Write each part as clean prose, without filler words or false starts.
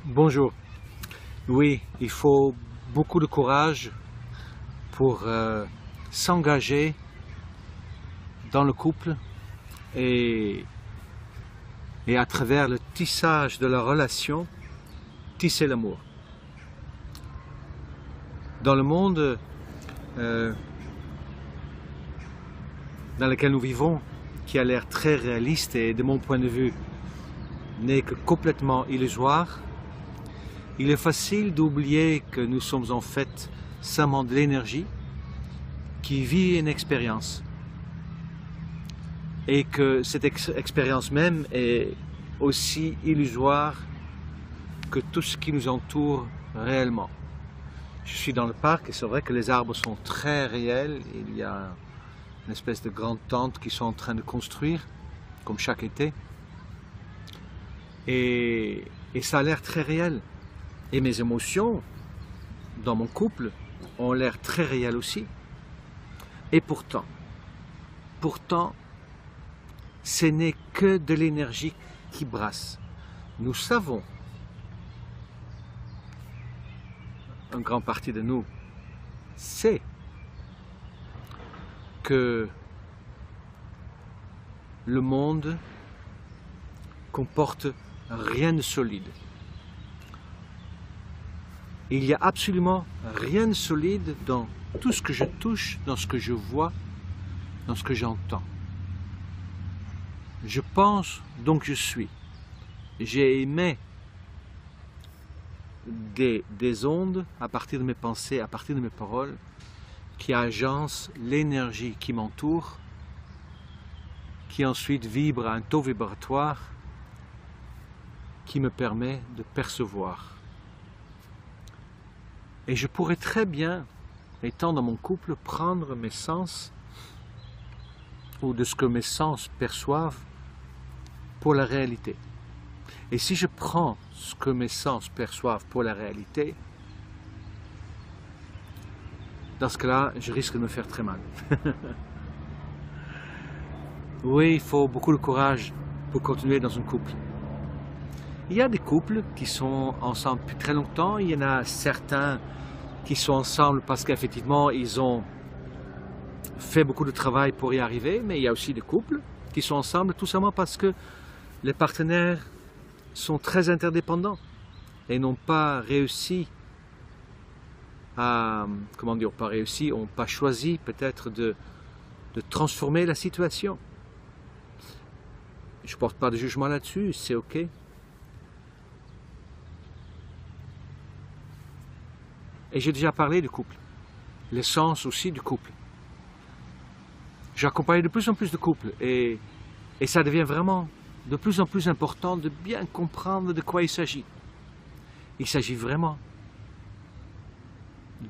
Bonjour. Oui, il faut beaucoup de courage pour s'engager dans le couple et, et à travers le tissage de la relation, tisser l'amour. Dans le monde dans lequel nous vivons, qui a l'air très réaliste et de mon point de vue n'est que complètement illusoire, il est facile d'oublier que nous sommes en fait seulement de l'énergie qui vit une expérience et que cette expérience même est aussi illusoire que tout ce qui nous entoure réellement. Je suis dans le parc et c'est vrai que les arbres sont très réels. Il y a une espèce de grande tente qu'ils sont en train de construire, comme chaque été. Et ça a l'air très réel. Et mes émotions, dans mon couple, ont l'air très réelles aussi. Et pourtant, ce n'est que de l'énergie qui brasse. Nous savons, une grande partie de nous sait que le monde comporte rien de solide. Il n'y a absolument rien de solide dans tout ce que je touche, dans ce que je vois, dans ce que j'entends. Je pense, donc je suis. J'ai émis des ondes à partir de mes pensées, à partir de mes paroles, qui agencent l'énergie qui m'entoure, qui ensuite vibre à un taux vibratoire qui me permet de percevoir. Et je pourrais très bien, étant dans mon couple, prendre mes sens, ou de ce que mes sens perçoivent, pour la réalité. Et si je prends ce que mes sens perçoivent pour la réalité, dans ce cas-là, je risque de me faire très mal. Oui, il faut beaucoup de courage pour continuer dans un couple. Il y a des couples qui sont ensemble depuis très longtemps, il y en a certains qui sont ensemble parce qu'effectivement ils ont fait beaucoup de travail pour y arriver, mais il y a aussi des couples qui sont ensemble tout simplement parce que les partenaires sont très interdépendants et n'ont pas réussi à, n'ont pas choisi peut-être de transformer la situation. Je ne porte pas de jugement là-dessus, c'est ok. Et j'ai déjà parlé du couple, l'essence aussi du couple. J'accompagne de plus en plus de couples et ça devient vraiment de plus en plus important de bien comprendre de quoi il s'agit. Il s'agit vraiment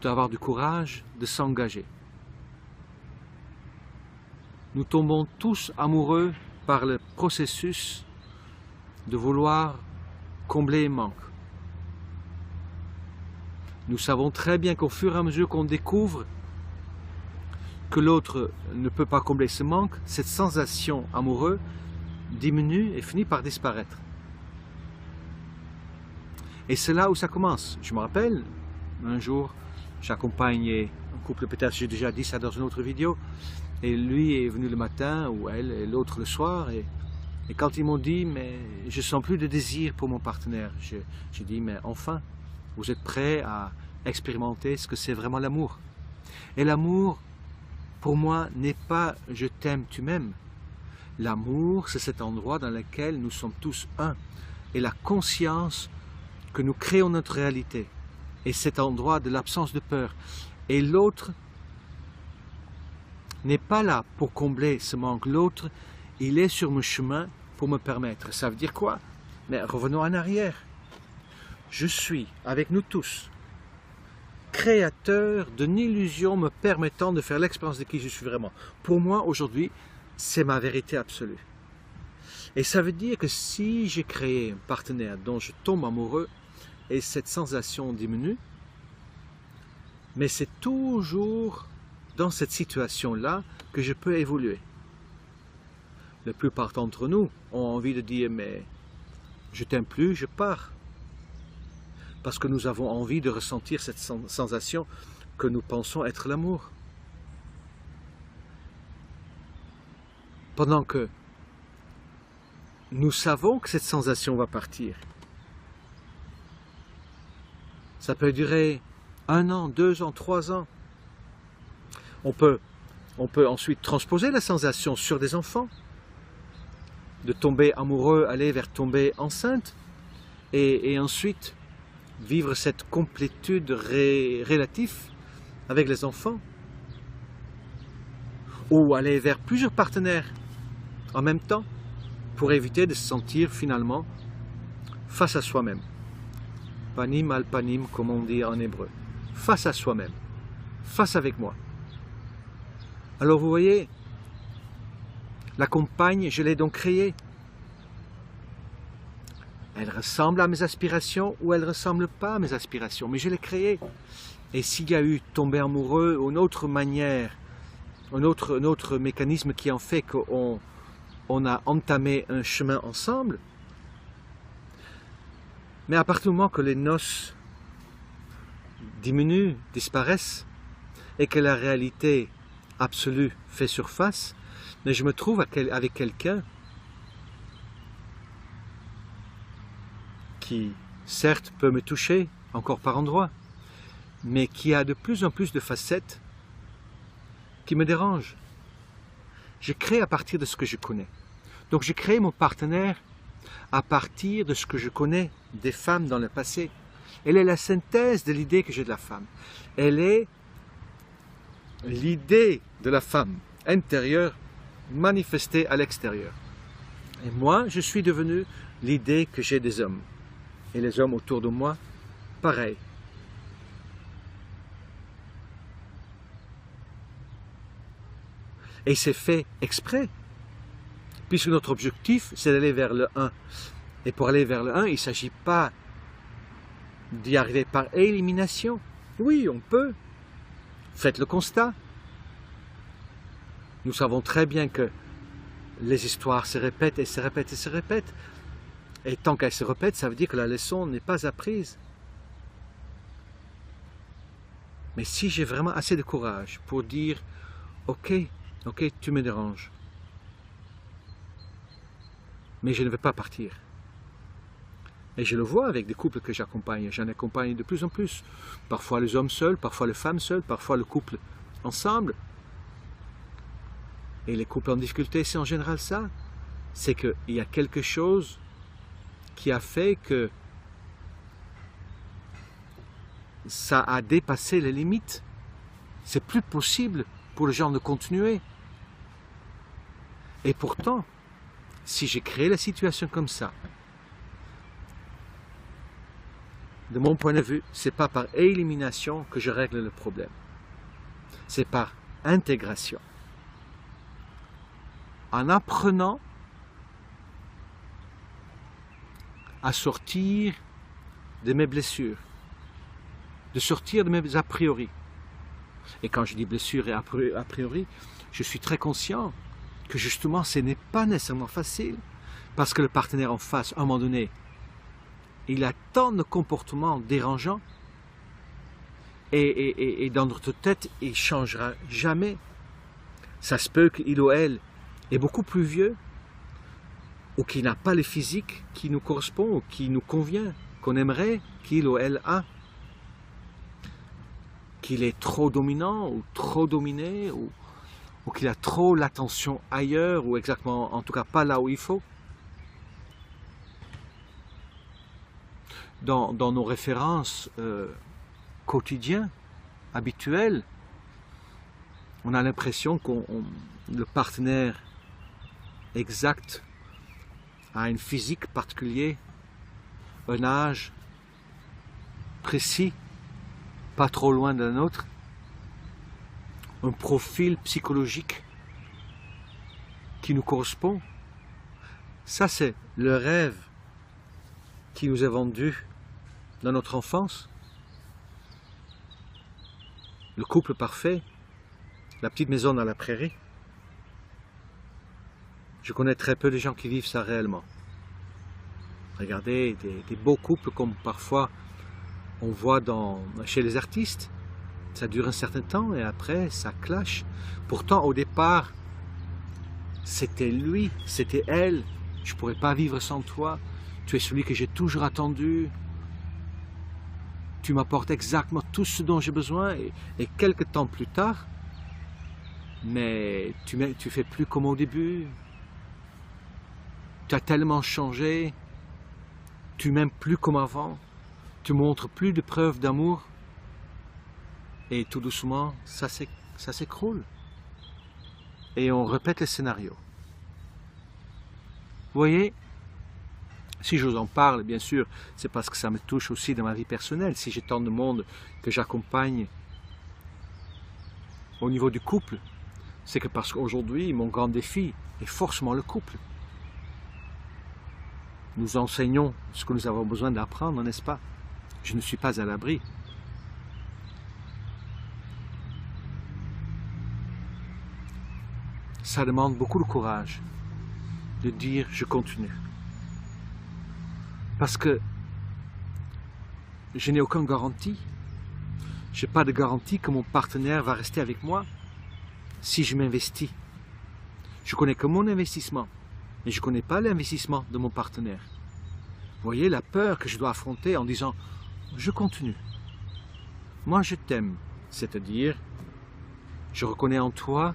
d'avoir du courage, de s'engager. Nous tombons tous amoureux par le processus de vouloir combler un manque. Nous savons très bien qu'au fur et à mesure qu'on découvre que l'autre ne peut pas combler ce manque, cette sensation amoureuse diminue et finit par disparaître. Et c'est là où ça commence. Je me rappelle, un jour, j'accompagnais un couple, peut-être j'ai déjà dit ça dans une autre vidéo, et lui est venu le matin, ou elle, et l'autre le soir, et quand ils m'ont dit, mais je sens plus de désir pour mon partenaire, j'ai dit, mais enfin, vous êtes prêts à expérimenter ce que c'est vraiment l'amour. Et l'amour, pour moi, n'est pas « je t'aime, tu m'aimes ». L'amour, c'est cet endroit dans lequel nous sommes tous un. Et la conscience que nous créons notre réalité. Et cet endroit de l'absence de peur. Et l'autre n'est pas là pour combler ce manque. L'autre, il est sur mon chemin pour me permettre. Ça veut dire quoi? Mais revenons en arrière. Je suis, avec nous tous, créateur d'une illusion me permettant de faire l'expérience de qui je suis vraiment. Pour moi, aujourd'hui, c'est ma vérité absolue. Et ça veut dire que si j'ai créé un partenaire dont je tombe amoureux et cette sensation diminue, mais c'est toujours dans cette situation-là que je peux évoluer. La plupart d'entre nous ont envie de dire « mais je t'aime plus, je pars ». parce que nous avons envie de ressentir cette sensation que nous pensons être l'amour. Pendant que nous savons que cette sensation va partir. Ça peut durer 1 an, 2 ans, 3 ans. On peut ensuite transposer la sensation sur des enfants, de tomber amoureux, aller vers tomber enceinte, et ensuite vivre cette complétude relative avec les enfants. Ou aller vers plusieurs partenaires en même temps, pour éviter de se sentir finalement face à soi-même. Panim al panim, comme on dit en hébreu. Face à soi-même. Face avec moi. Alors vous voyez, la compagne, je l'ai donc créée. Elle ressemble à mes aspirations ou elle ne ressemble pas à mes aspirations, mais je l'ai créée. Et s'il y a eu tomber amoureux ou une autre manière, un autre mécanisme qui en fait qu'on a entamé un chemin ensemble, mais à partir du moment que les noces diminuent, disparaissent, et que la réalité absolue fait surface, mais je me trouve avec quelqu'un qui, certes, peut me toucher, encore par endroits, mais qui a de plus en plus de facettes qui me dérangent. Je crée à partir de ce que je connais. Donc je crée mon partenaire à partir de ce que je connais des femmes dans le passé. Elle est la synthèse de l'idée que j'ai de la femme. Elle est l'idée de la femme intérieure manifestée à l'extérieur. Et moi, je suis devenu l'idée que j'ai des hommes. Et les hommes autour de moi, pareil. Et c'est fait exprès, puisque notre objectif, c'est d'aller vers le 1. Et pour aller vers le 1, il ne s'agit pas d'y arriver par élimination. Oui, on peut. Faites le constat. Nous savons très bien que les histoires se répètent et se répètent et se répètent. Et tant qu'elles se répètent, ça veut dire que la leçon n'est pas apprise. Mais si j'ai vraiment assez de courage pour dire « Ok, tu me déranges, mais je ne vais pas partir. » Et je le vois avec des couples que j'accompagne. J'en accompagne de plus en plus. Parfois les hommes seuls, parfois les femmes seules, parfois le couple ensemble. Et les couples en difficulté, c'est en général ça. C'est qu'il y a quelque chose qui a fait que ça a dépassé les limites. C'est plus possible pour les gens de continuer. Et pourtant, si j'ai créé la situation comme ça, de mon point de vue, c'est pas par élimination que je règle le problème. C'est par intégration. En apprenant à sortir de mes blessures, de sortir de mes a priori. Et quand je dis blessures et a priori, je suis très conscient que justement ce n'est pas nécessairement facile, parce que le partenaire en face, à un moment donné, il a tant de comportements dérangeants, et dans notre tête, il ne changera jamais. Ça se peut qu'il ou elle est beaucoup plus vieux, ou qu'il n'a pas le physique qui nous correspond, ou qui nous convient, qu'on aimerait qu'il ou elle a. Qu'il est trop dominant, ou trop dominé, ou qu'il a trop l'attention ailleurs, ou exactement, en tout cas pas là où il faut. Dans nos références quotidiennes, habituelles, on a l'impression que le partenaire exact a une physique particulière, un âge précis, pas trop loin de la nôtre, un profil psychologique qui nous correspond. Ça, c'est le rêve qui nous est vendu dans notre enfance. Le couple parfait, la petite maison dans la prairie. Je connais très peu de gens qui vivent ça réellement. Regardez, des beaux couples comme parfois On voit chez les artistes, ça dure un certain temps et après ça clash. Pourtant au départ, c'était lui, c'était elle. Je ne pourrais pas vivre sans toi. Tu es celui que j'ai toujours attendu. Tu m'apportes exactement tout ce dont j'ai besoin. Et quelques temps plus tard, mais tu fais plus comme au début. Tu as tellement changé. Tu m'aimes plus comme avant. Tu montres plus de preuves d'amour. Et tout doucement, ça s'écroule. Et on répète le scénario. Vous voyez, si je vous en parle, bien sûr, c'est parce que ça me touche aussi dans ma vie personnelle. Si j'ai tant de monde que j'accompagne au niveau du couple, c'est que parce qu'aujourd'hui, mon grand défi est forcément le couple. Nous enseignons ce que nous avons besoin d'apprendre, n'est-ce pas? Je ne suis pas à l'abri. Ça demande beaucoup de courage de dire je continue. Parce que je n'ai aucune garantie. Je n'ai pas de garantie que mon partenaire va rester avec moi si je m'investis. Je connais que mon investissement, mais je ne connais pas l'investissement de mon partenaire. Vous voyez la peur que je dois affronter en disant je continue. Moi je t'aime, c'est-à-dire je reconnais en toi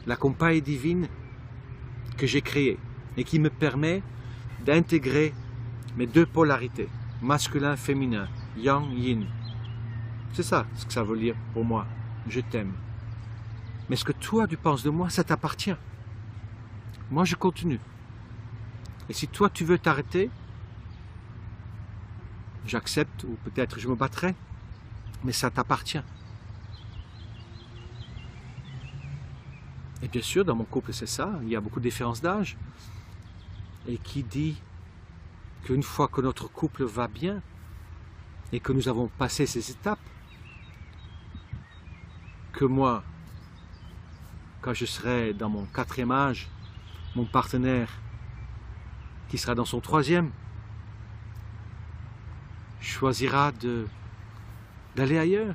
la compagne divine que j'ai créée et qui me permet d'intégrer mes deux polarités, masculin, féminin, yang, yin. C'est ça ce que ça veut dire pour moi, je t'aime. Mais ce que toi tu penses de moi, ça t'appartient. Moi je continue. Et si toi tu veux t'arrêter, j'accepte ou peut-être je me battrai, mais ça t'appartient. Et bien sûr, dans mon couple, c'est ça, il y a beaucoup de différences d'âge. Et qui dit qu'une fois que notre couple va bien, et que nous avons passé ces étapes, que moi, quand je serai dans mon 4e âge, mon partenaire, qui sera dans son 3e, choisira d'aller ailleurs.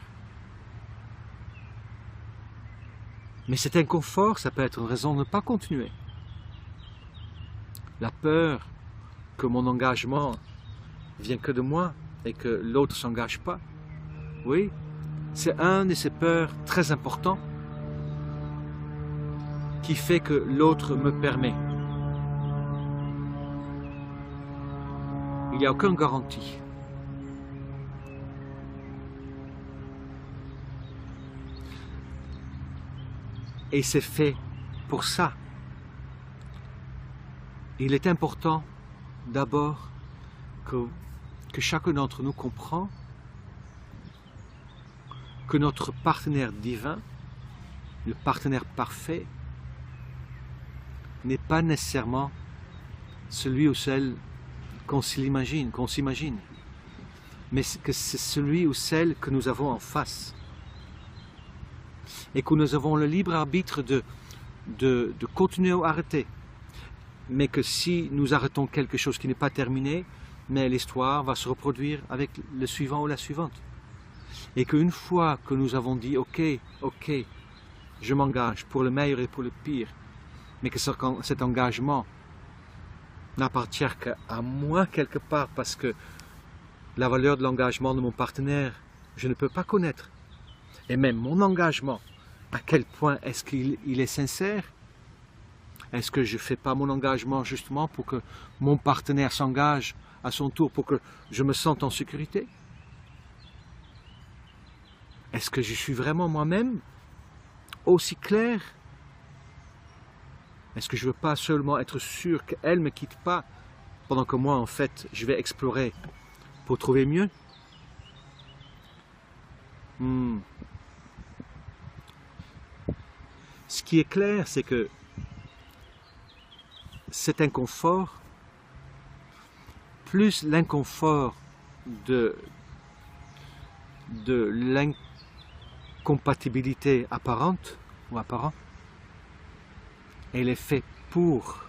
Mais cet inconfort, ça peut être une raison de ne pas continuer. La peur que mon engagement vient que de moi et que l'autre ne s'engage pas. Oui, c'est un de ces peurs très importants qui fait que l'autre me permet. Il n'y a aucune garantie. Et c'est fait pour ça. Il est important d'abord que chacun d'entre nous comprend que notre partenaire divin, le partenaire parfait, n'est pas nécessairement celui ou celle qu'on s'imagine, mais que c'est celui ou celle que nous avons en face. Et que nous avons le libre arbitre de continuer ou arrêter. Mais que si nous arrêtons quelque chose qui n'est pas terminé, mais l'histoire va se reproduire avec le suivant ou la suivante. Et qu'une fois que nous avons dit ok, je m'engage pour le meilleur et pour le pire, mais que cet engagement n'appartient qu'à moi quelque part parce que la valeur de l'engagement de mon partenaire, je ne peux pas connaître. Et même mon engagement, à quel point est-ce qu'il est sincère? Est-ce que je ne fais pas mon engagement justement pour que mon partenaire s'engage à son tour, pour que je me sente en sécurité? Est-ce que je suis vraiment moi-même aussi clair? Est-ce que je ne veux pas seulement être sûr qu'elle ne me quitte pas pendant que moi, en fait, je vais explorer pour trouver mieux? Ce qui est clair, c'est que cet inconfort, plus l'inconfort de l'incompatibilité apparente ou apparent, elle est faite pour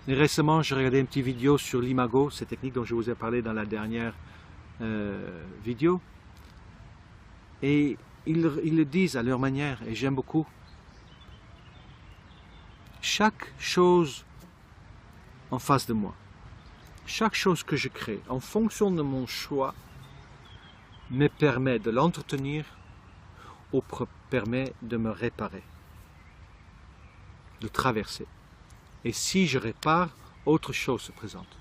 Et récemment, j'ai regardé une petite vidéo sur l'imago, cette technique dont je vous ai parlé dans la dernière vidéo. Et ils le disent à leur manière, et j'aime beaucoup. Chaque chose en face de moi, chaque chose que je crée, en fonction de mon choix, me permet de l'entretenir ou permet de me réparer, de traverser. Et si je répare, autre chose se présente.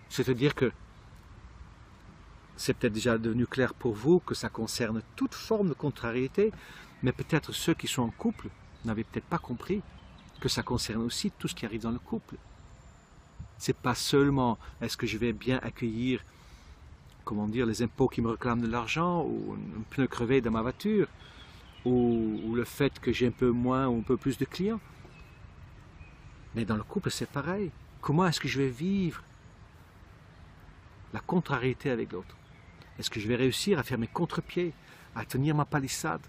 C'est-à-dire que c'est peut-être déjà devenu clair pour vous que ça concerne toute forme de contrariété, mais peut-être ceux qui sont en couple n'avaient peut-être pas compris que ça concerne aussi tout ce qui arrive dans le couple. C'est pas seulement est-ce que je vais bien accueillir, comment dire, les impôts qui me réclament de l'argent, ou un pneu crevé dans ma voiture, ou le fait que j'ai un peu moins ou un peu plus de clients. Mais dans le couple, c'est pareil. Comment est-ce que je vais vivre la contrariété avec l'autre? Est-ce que je vais réussir à faire mes contre-pieds, à tenir ma palissade,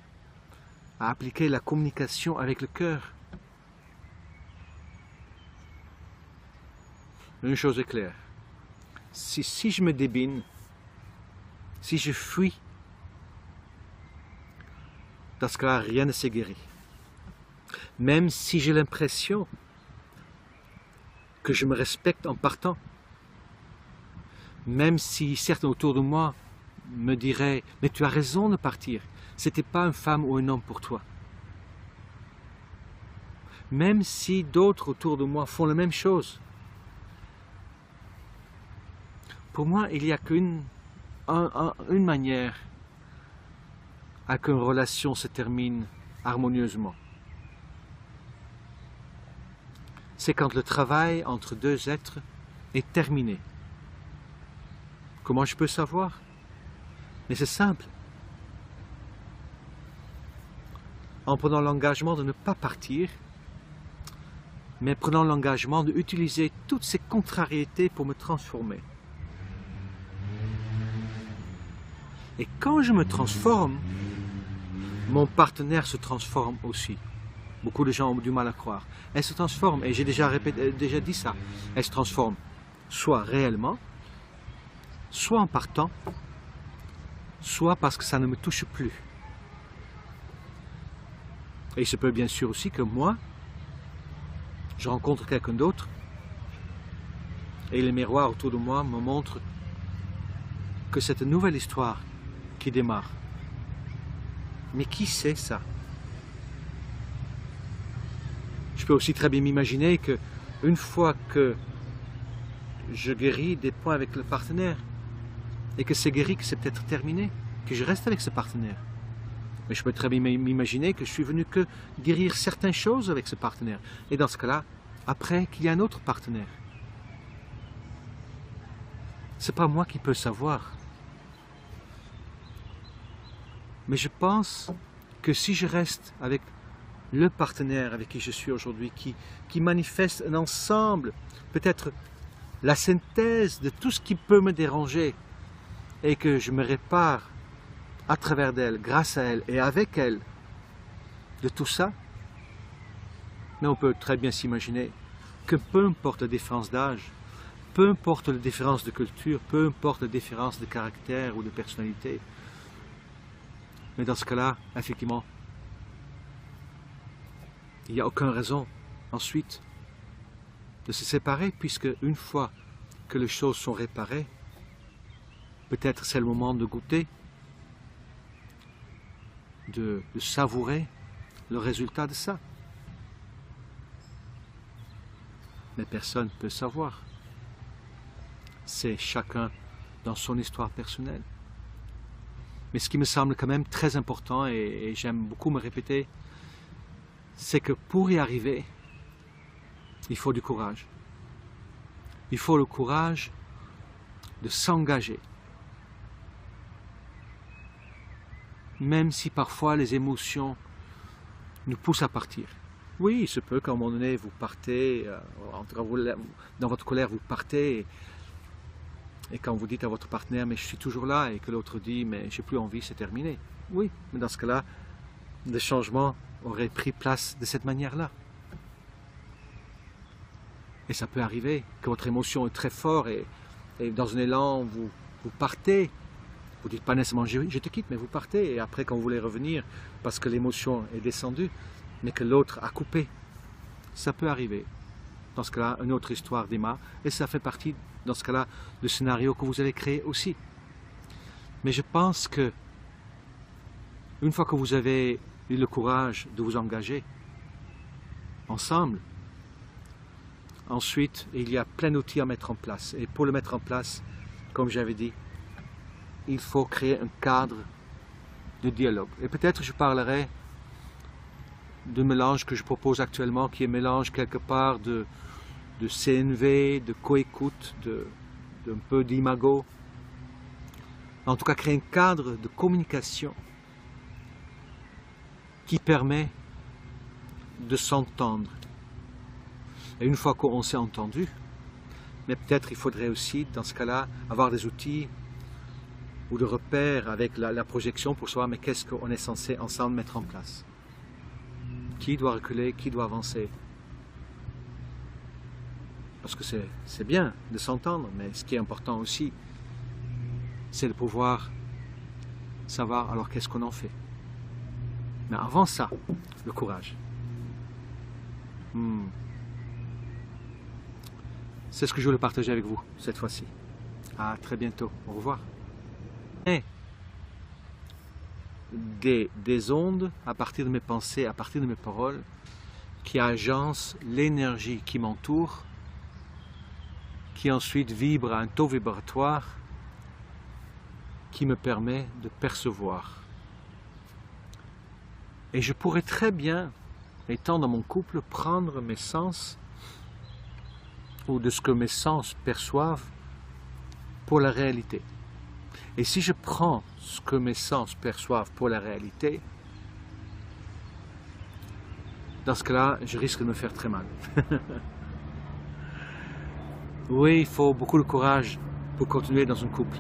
à appliquer la communication avec le cœur? Une chose est claire, si je me débine, si je fuis, dans ce cas-là, rien ne s'est guéri. Même si j'ai l'impression que je me respecte en partant, même si certains autour de moi me diraient « mais tu as raison de partir, c'était pas une femme ou un homme pour toi ». Même si d'autres autour de moi font la même chose, pour moi, il n'y a qu'une manière à qu'une relation se termine harmonieusement. C'est quand le travail entre deux êtres est terminé. Comment je peux savoir? Mais c'est simple. En prenant l'engagement de ne pas partir, mais prenant l'engagement d'utiliser toutes ces contrariétés pour me transformer. Et quand je me transforme, mon partenaire se transforme aussi. Beaucoup de gens ont du mal à croire. Elle se transforme, et j'ai déjà dit ça, elle se transforme soit réellement, soit en partant, soit parce que ça ne me touche plus. Et il se peut bien sûr aussi que moi, je rencontre quelqu'un d'autre, et les miroirs autour de moi me montrent que cette nouvelle histoire qui démarre. Mais qui sait ça? Je peux aussi très bien m'imaginer que une fois que je guéris des points avec le partenaire et que c'est guéri, que c'est peut-être terminé, que je reste avec ce partenaire. Mais je peux très bien m'imaginer que je suis venu que guérir certaines choses avec ce partenaire. Et dans ce cas-là, après qu'il y a un autre partenaire. C'est pas moi qui peux savoir. Mais je pense que si je reste avec le partenaire avec qui je suis aujourd'hui, qui manifeste un ensemble, peut-être la synthèse de tout ce qui peut me déranger, et que je me répare à travers d'elle, grâce à elle et avec elle, de tout ça, mais on peut très bien s'imaginer que peu importe la différence d'âge, peu importe la différence de culture, peu importe la différence de caractère ou de personnalité, mais dans ce cas-là, effectivement, il n'y a aucune raison ensuite de se séparer, puisque une fois que les choses sont réparées, peut-être c'est le moment de goûter, de savourer le résultat de ça. Mais personne ne peut savoir. C'est chacun dans son histoire personnelle. Mais ce qui me semble quand même très important, et j'aime beaucoup me répéter, c'est que pour y arriver, il faut du courage. Il faut le courage de s'engager. Même si parfois les émotions nous poussent à partir. Oui, il se peut qu'à un moment donné vous partez, en tout cas dans votre colère vous partez, et quand vous dites à votre partenaire mais je suis toujours là, et que l'autre dit mais j'ai plus envie, c'est terminé. Oui, mais dans ce cas-là, le changement aurait pris place de cette manière-là. Et ça peut arriver que votre émotion est très forte et dans un élan, vous partez. Vous dites pas nécessairement je te quitte, mais vous partez. Et après, quand vous voulez revenir, parce que l'émotion est descendue, mais que l'autre a coupé, ça peut arriver. Dans ce cas-là, une autre histoire démarre. Et ça fait partie, dans ce cas-là, du scénario que vous allez créer aussi. Mais je pense que, une fois que vous avez eu le courage de vous engager ensemble, ensuite, il y a plein d'outils à mettre en place. Et pour le mettre en place, comme j'avais dit, il faut créer un cadre de dialogue. Et peut-être je parlerai du mélange que je propose actuellement, qui est un mélange quelque part de CNV, de coécoute, d'un peu d'imago. En tout cas, créer un cadre de communication qui permet de s'entendre. Et une fois qu'on s'est entendu, mais peut-être il faudrait aussi, dans ce cas-là, avoir des outils ou de repères avec la projection pour savoir mais qu'est-ce qu'on est censé ensemble mettre en place. Qui doit reculer, qui doit avancer. Parce que c'est bien de s'entendre, mais ce qui est important aussi, c'est de pouvoir savoir alors qu'est-ce qu'on en fait. Mais avant ça, le courage. C'est ce que je voulais partager avec vous cette fois-ci. À très bientôt. Au revoir. Et des ondes à partir de mes pensées, à partir de mes paroles, qui agencent l'énergie qui m'entoure, qui ensuite vibre à un taux vibratoire qui me permet de percevoir. Et je pourrais très bien, étant dans mon couple, prendre mes sens ou de ce que mes sens perçoivent pour la réalité. Et si je prends ce que mes sens perçoivent pour la réalité, dans ce cas-là, je risque de me faire très mal. Oui, il faut beaucoup de courage pour continuer dans un couple.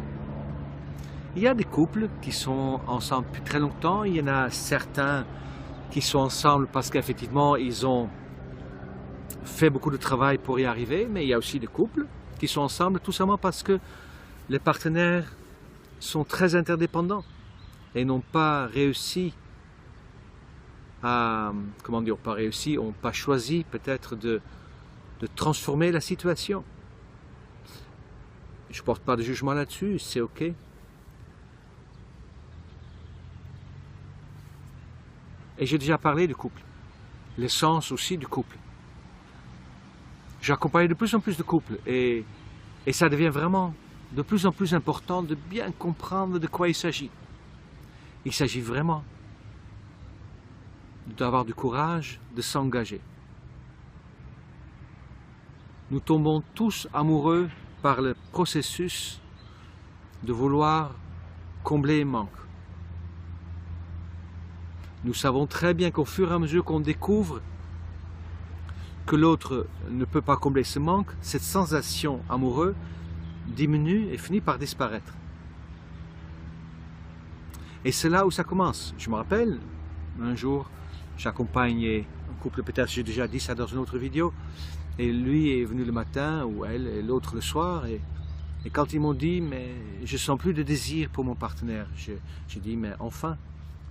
Il y a des couples qui sont ensemble depuis très longtemps, il y en a certains qui sont ensemble parce qu'effectivement ils ont fait beaucoup de travail pour y arriver, mais il y a aussi des couples qui sont ensemble tout simplement parce que les partenaires sont très interdépendants et n'ont pas réussi à, comment dire, pas réussi, n'ont pas choisi peut-être de transformer la situation. Je ne porte pas de jugement là-dessus, c'est ok. Et j'ai déjà parlé du couple, l'essence aussi du couple. J'accompagne de plus en plus de couples et ça devient vraiment de plus en plus important de bien comprendre de quoi il s'agit. Il s'agit vraiment d'avoir du courage, de s'engager. Nous tombons tous amoureux par le processus de vouloir combler un manque. Nous savons très bien qu'au fur et à mesure qu'on découvre que l'autre ne peut pas combler ce manque, cette sensation amoureuse diminue et finit par disparaître. Et c'est là où ça commence. Je me rappelle, un jour, j'accompagnais un couple, peut-être j'ai déjà dit ça dans une autre vidéo, et lui est venu le matin, ou elle, et l'autre le soir, et quand ils m'ont dit, mais je sens plus de désir pour mon partenaire, j'ai dit, mais enfin,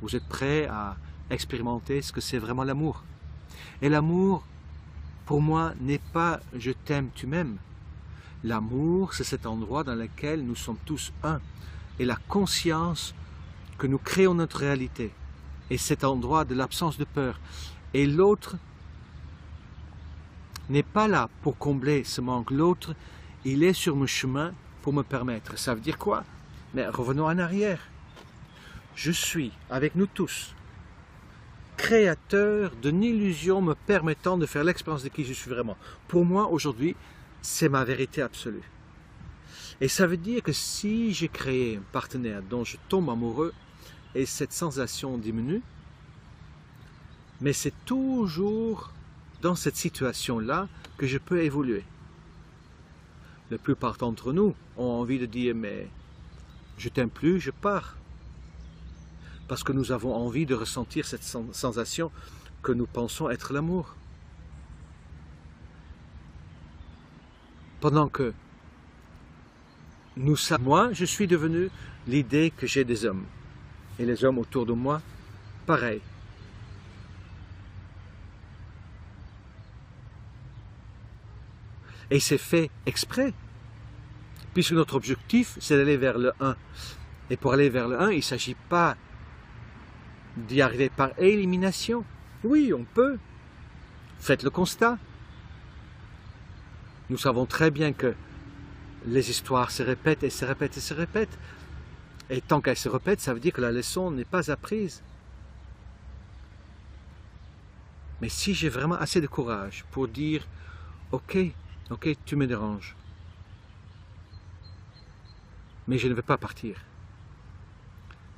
vous êtes prêts à expérimenter ce que c'est vraiment l'amour. Et l'amour, pour moi, n'est pas « je t'aime, tu m'aimes ». L'amour, c'est cet endroit dans lequel nous sommes tous un. Et la conscience que nous créons notre réalité. Et cet endroit de l'absence de peur. Et l'autre n'est pas là pour combler ce manque. L'autre, il est sur mon chemin pour me permettre. Ça veut dire quoi? Mais revenons en arrière. Je suis, avec nous tous, créateur d'une illusion me permettant de faire l'expérience de qui je suis vraiment. Pour moi, aujourd'hui, c'est ma vérité absolue. Et ça veut dire que si j'ai créé un partenaire dont je tombe amoureux et cette sensation diminue, mais c'est toujours dans cette situation-là que je peux évoluer. La plupart d'entre nous ont envie de dire « mais je t'aime plus, je pars ». Parce que nous avons envie de ressentir cette sensation que nous pensons être l'amour. Pendant que moi, je suis devenu l'idée que j'ai des hommes. Et les hommes autour de moi, pareil. Et c'est fait exprès, puisque notre objectif, c'est d'aller vers le 1. Et pour aller vers le 1, il ne s'agit pas d'y arriver par élimination. Oui, on peut. Faites le constat. Nous savons très bien que les histoires se répètent et se répètent et se répètent. Et tant qu'elles se répètent, ça veut dire que la leçon n'est pas apprise. Mais si j'ai vraiment assez de courage pour dire « Ok, tu me déranges, mais je ne vais pas partir. »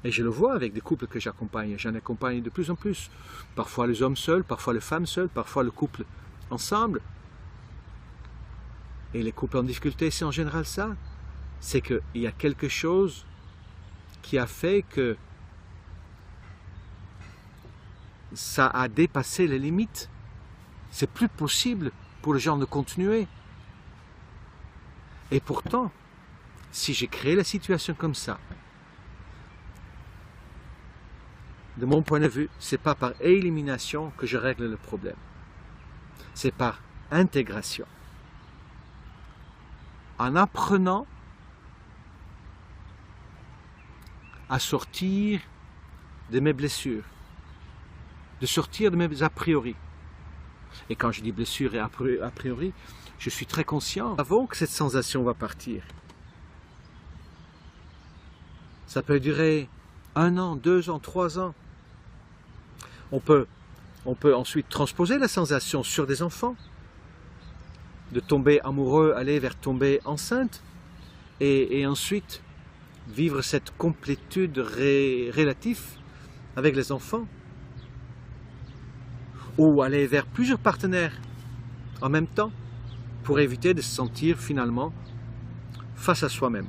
Et je le vois avec des couples que j'accompagne. J'en accompagne de plus en plus. Parfois les hommes seuls, parfois les femmes seules, parfois le couple ensemble. Et les couples en difficulté, c'est en général ça. C'est qu'il y a quelque chose qui a fait que ça a dépassé les limites. C'est plus possible pour les gens de continuer. Et pourtant, si j'ai créé la situation comme ça, de mon point de vue, c'est pas par élimination que je règle le problème. C'est par intégration. En apprenant à sortir de mes blessures, de sortir de mes a priori. Et quand je dis blessures et a priori, je suis très conscient avant que cette sensation va partir. Ça peut durer 1 an, 2 ans, 3 ans. On peut ensuite transposer la sensation sur des enfants, de tomber amoureux, aller vers tomber enceinte, et ensuite vivre cette complétude relative avec les enfants, ou aller vers plusieurs partenaires en même temps, pour éviter de se sentir finalement face à soi-même.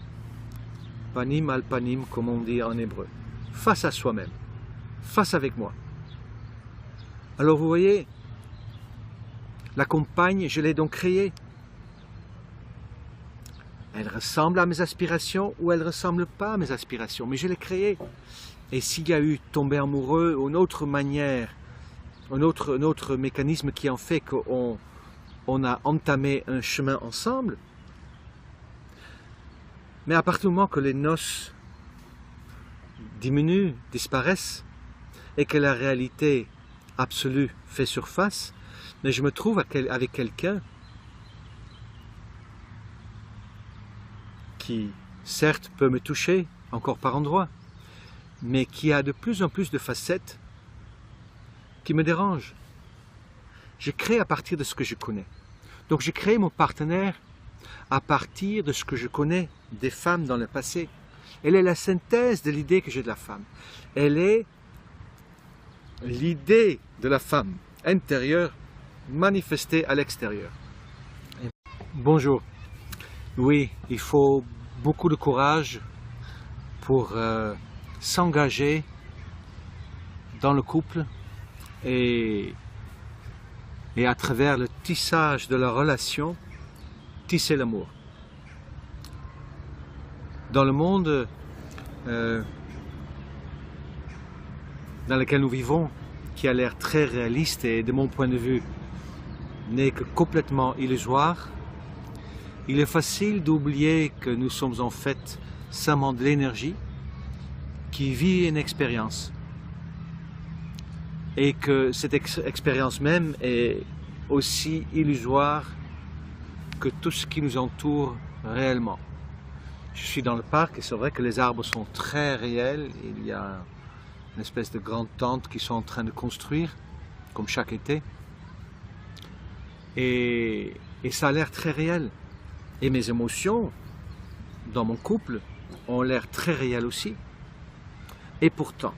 Panim al panim, comme on dit en hébreu. Face à soi-même. Face avec moi. Alors vous voyez, la compagne, je l'ai donc créée. Elle ressemble à mes aspirations ou elle ne ressemble pas à mes aspirations, mais je l'ai créée. Et s'il y a eu tomber amoureux ou une autre manière, un autre mécanisme qui en fait qu'on a entamé un chemin ensemble, mais à partir du moment que les noces diminuent, disparaissent, et que la réalité absolue fait surface, mais je me trouve avec quelqu'un qui, certes, peut me toucher, encore par endroits, mais qui a de plus en plus de facettes qui me dérangent. Je crée à partir de ce que je connais. Donc je crée mon partenaire à partir de ce que je connais des femmes dans le passé. Elle est la synthèse de l'idée que j'ai de la femme. Elle est l'idée de la femme intérieure manifestée à l'extérieur. Bonjour. Oui, il faut beaucoup de courage pour s'engager dans le couple et à travers le tissage de la relation, tisser l'amour. Dans le monde dans lequel nous vivons, qui a l'air très réaliste et de mon point de vue n'est que complètement illusoire, il est facile d'oublier que nous sommes en fait seulement de l'énergie qui vit une expérience et que cette expérience même est aussi illusoire que tout ce qui nous entoure réellement. Je suis dans le parc et c'est vrai que les arbres sont très réels. Il y a une espèce de grande tente qu'ils sont en train de construire, comme chaque été. Et ça a l'air très réel. Et mes émotions, dans mon couple, ont l'air très réelles aussi. Et pourtant,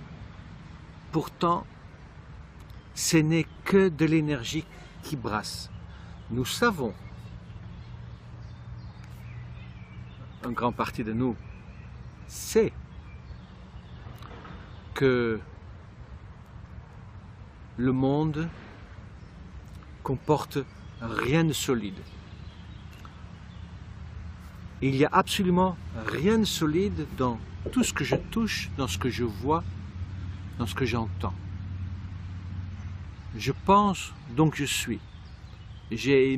ce n'est que de l'énergie qui brasse. Nous savons, une grande partie de nous sait que le monde comporte rien de solide. Il n'y a absolument rien de solide dans tout ce que je touche, dans ce que je vois, dans ce que j'entends. Je pense, donc je suis. J'ai